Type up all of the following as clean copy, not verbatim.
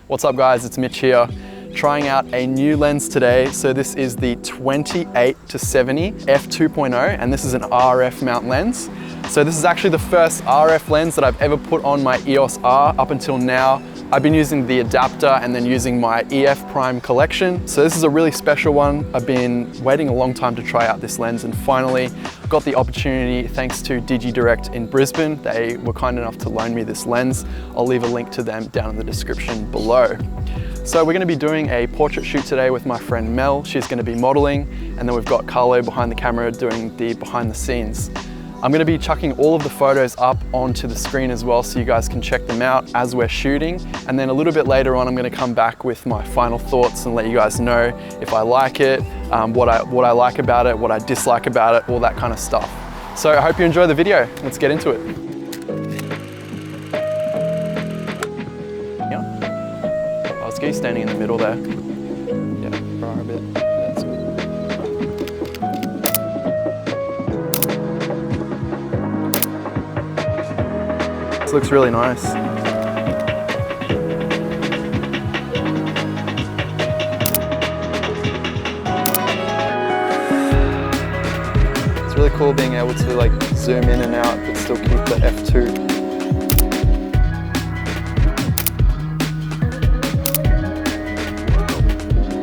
What's up guys, it's Mitch here, trying out a new lens today. So this is the 28-70 f2.0 and this is an RF mount lens. So this is actually the first RF lens that I've ever put on my EOS R. Up until now, I've been using the adapter and then using my EF Prime collection. So this is a really special one. I've been waiting a long time to try out this lens and finally got the opportunity thanks to DigiDirect in Brisbane. They were kind enough to loan me this lens. I'll leave a link to them down in the description below. So we're going to be doing a portrait shoot today with my friend Mel. She's going to be modeling, and then we've got Carlo behind the camera doing the behind the scenes. I'm going to be chucking all of the photos up onto the screen as well so you guys can check them out as we're shooting. And then a little bit later on, I'm going to come back with my final thoughts and let you guys know if I like it, what I like about it, what I dislike about it, all that kind of stuff. So I hope you enjoy the video. Let's get into it. Yeah. Let's get you standing in the middle there. Yeah, right a bit. That's good. Looks really nice. It's really cool being able to like zoom in and out but still keep the f2.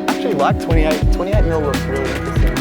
Actually like 28mm looks really interesting.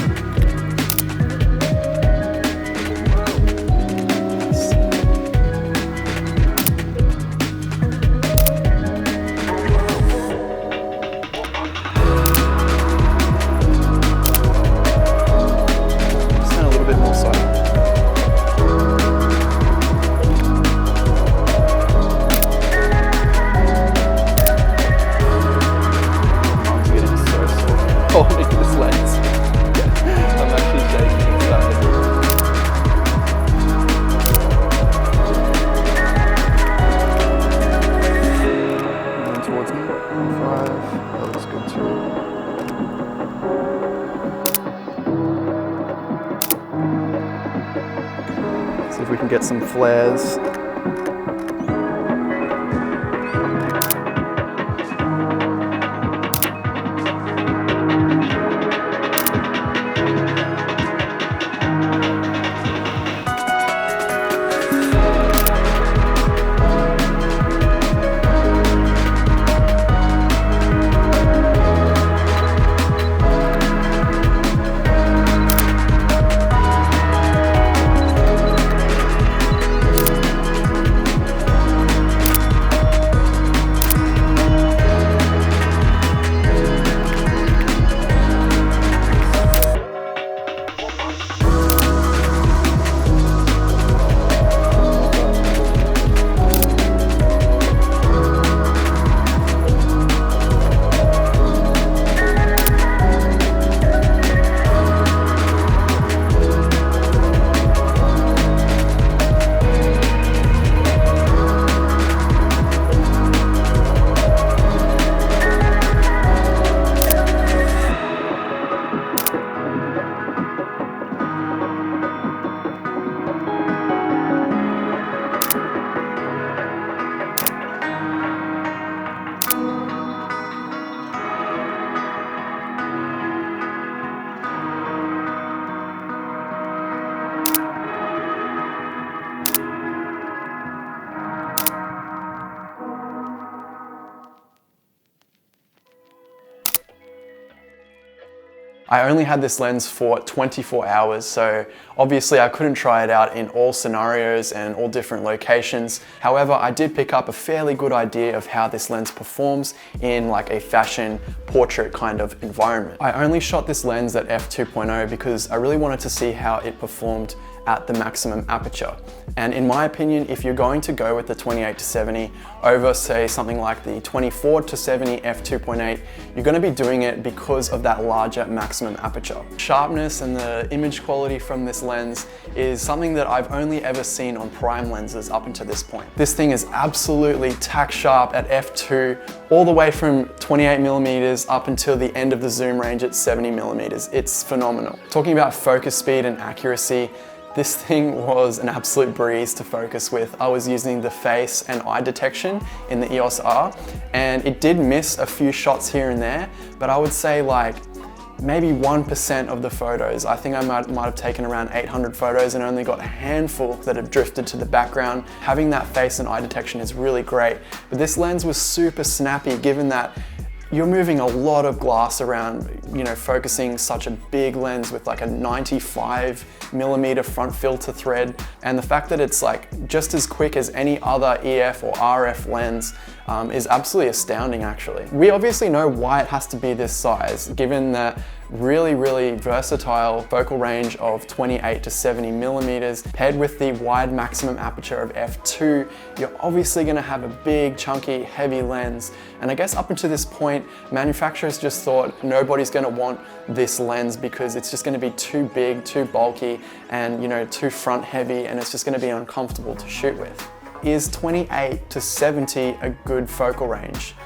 See if we can get some flares. I only had this lens for 24 hours, so obviously I couldn't try it out in all scenarios and all different locations. However, I did pick up a fairly good idea of how this lens performs in like a fashion portrait kind of environment. I only shot this lens at f2.0 because I really wanted to see how it performed at the maximum aperture. And in my opinion, if you're going to go with the 28-70 over say something like the 24-70 f2.8, you're going to be doing it because of that larger maximum aperture. Sharpness and the image quality from this lens is something that I've only ever seen on prime lenses up until this point. This thing is absolutely tack sharp at f2, all the way from 28mm up until the end of the zoom range at 70mm. It's phenomenal. Talking about focus speed and accuracy, This thing was an absolute breeze to focus with. I was using the face and eye detection in the EOS R, and it did miss a few shots here and there, but I would say like maybe 1% of the photos. I think I might have taken around 800 photos and only got a handful that have drifted to the background. Having that face and eye detection is really great, but this lens was super snappy given that you're moving a lot of glass around, you know, focusing such a big lens with like a 95mm front filter thread. And the fact that it's like just as quick as any other EF or RF lens is absolutely astounding actually. We obviously know why it has to be this size, given that really versatile focal range of 28 to 70mm paired with the wide maximum aperture of f2, you're obviously going to have a big, chunky, heavy lens. And I guess up until this point, manufacturers just thought nobody's going to want this lens because it's just going to be too big, too bulky, and, you know, too front heavy, and it's just going to be uncomfortable to shoot with. Is 28 to 70 a good focal range?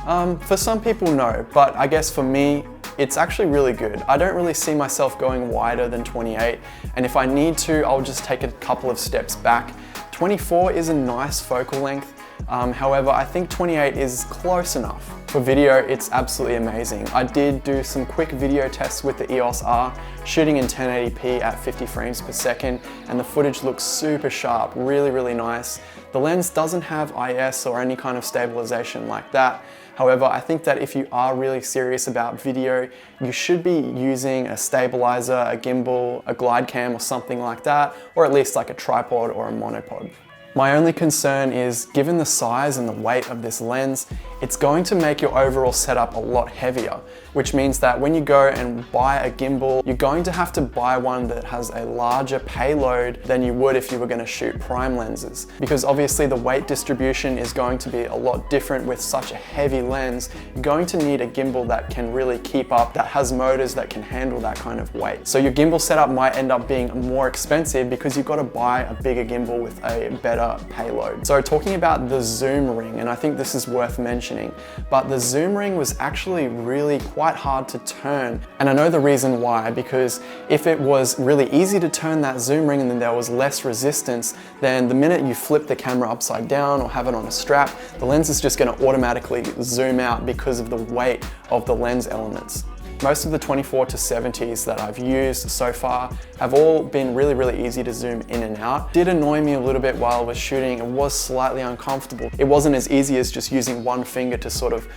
For some people, no, but I guess for me, it's actually really good. I don't really see myself going wider than 28, and if I need to, I'll just take a couple of steps back. 24 is a nice focal length, however, I think 28 is close enough. For video, it's absolutely amazing. I did do some quick video tests with the EOS R, shooting in 1080p at 50 frames per second, and the footage looks super sharp, really nice. The lens doesn't have IS or any kind of stabilization like that. However, I think that if you are really serious about video, you should be using a stabilizer, a gimbal, a glide cam or something like that, or at least like a tripod or a monopod. My only concern is, given the size and the weight of this lens, it's going to make your overall setup a lot heavier, which means that when you go and buy a gimbal, you're going to have to buy one that has a larger payload than you would if you were going to shoot prime lenses. Because obviously the weight distribution is going to be a lot different with such a heavy lens. You're going to need a gimbal that can really keep up, that has motors that can handle that kind of weight. So your gimbal setup might end up being more expensive because you've got to buy a bigger gimbal with a better payload. So talking about the zoom ring, and I think this is worth mentioning, but the zoom ring was actually really quite hard to turn. And I know the reason why, because if it was really easy to turn that zoom ring and then there was less resistance, then the minute you flip the camera upside down or have it on a strap, the lens is just going to automatically zoom out because of the weight of the lens elements. Most of the 24 to 70s that I've used so far have all been really easy to zoom in and out. It did annoy me a little bit while I was shooting. It was slightly uncomfortable. It wasn't as easy as just using one finger to sort of,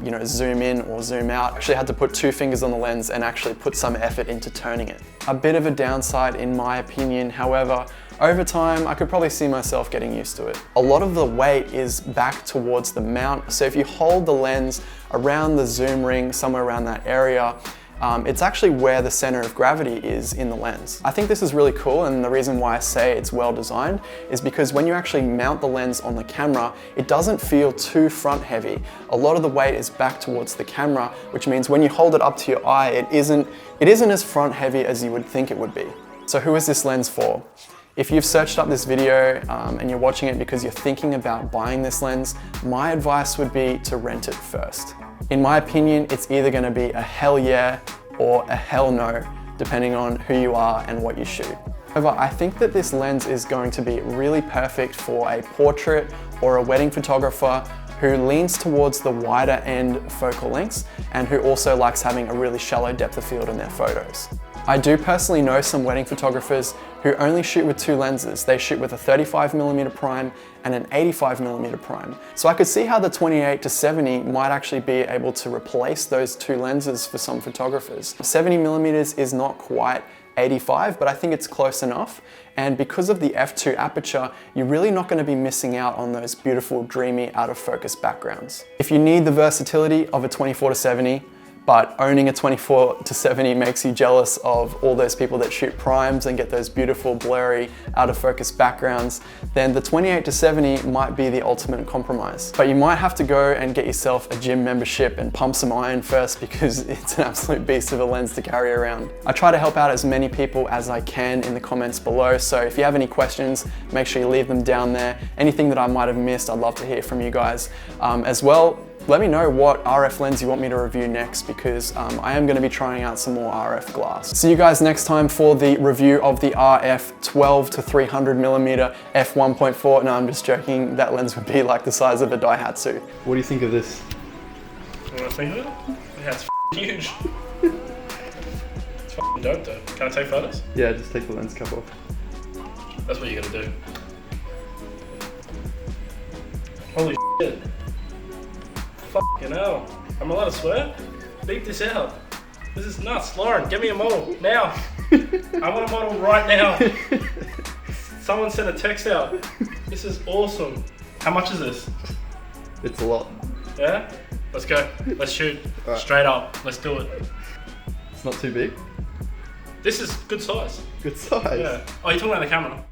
you know, zoom in or zoom out. I actually had to put two fingers on the lens and actually put some effort into turning it. A bit of a downside in my opinion, however, over time, I could probably see myself getting used to it. A lot of the weight is back towards the mount, so if you hold the lens around the zoom ring, somewhere around that area, it's actually where the center of gravity is in the lens. I think this is really cool, and the reason why I say it's well designed is because when you actually mount the lens on the camera, it doesn't feel too front heavy. A lot of the weight is back towards the camera, which means when you hold it up to your eye, it isn't as front heavy as you would think it would be. So who is this lens for? If you've searched up this video and you're watching it because you're thinking about buying this lens, my advice would be to rent it first. In my opinion, it's either going to be a hell yeah or a hell no, depending on who you are and what you shoot. However, I think that this lens is going to be really perfect for a portrait or a wedding photographer who leans towards the wider end focal lengths and who also likes having a really shallow depth of field in their photos. I do personally know some wedding photographers who only shoot with two lenses. They shoot with a 35mm prime and an 85mm prime. So I could see how the 28 to 70 might actually be able to replace those two lenses for some photographers. 70mm is not quite 85, but I think it's close enough. And because of the f2 aperture, you're really not going to be missing out on those beautiful, dreamy, out of focus backgrounds. If you need the versatility of a 24 to 70, but owning a 24 to 70 makes you jealous of all those people that shoot primes and get those beautiful, blurry, out of focus backgrounds, then the 28 to 70 might be the ultimate compromise. But you might have to go and get yourself a gym membership and pump some iron first because it's an absolute beast of a lens to carry around. I try to help out as many people as I can in the comments below, so if you have any questions, make sure you leave them down there. Anything that I might have missed, I'd love to hear from you guys. As well, Let me know what RF lens you want me to review next, because I am going to be trying out some more RF glass. See you guys next time for the review of the RF 12 to 300mm f1.4. No, I'm just joking. That lens would be like the size of a Daihatsu. What do you think of this? What do I think of it? Yeah, it's huge. It's dope though. Can I take photos? Yeah, just take the lens cap off. That's what you're gonna do. Holy shit. Fucking hell. I'm allowed to swear? Beep this out. This is nuts. Lauren, get me a model now. I want a model right now. Someone sent a text out. This is awesome. How much is this? It's a lot. Yeah? Let's go. Let's shoot. Right. Straight up. Let's do it. It's not too big? This is good size. Good size? Yeah. Oh, you're talking about the camera?